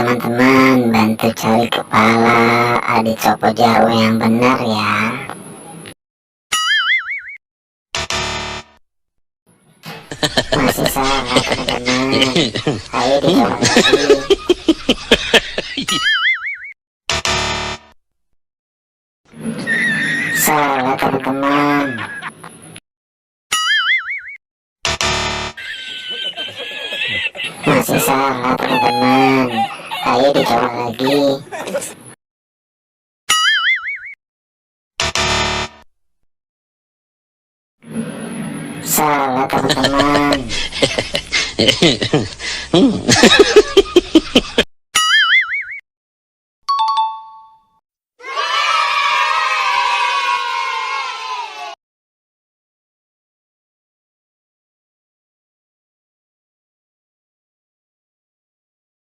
teman-teman, bantu cari kepala adik Copo Jarwo yang benar ya. Masih salah teman-teman, ayo dicoba lagi. Salah teman-teman. Masih salah teman-teman, ayo dicoba lagi. Salah teman-teman.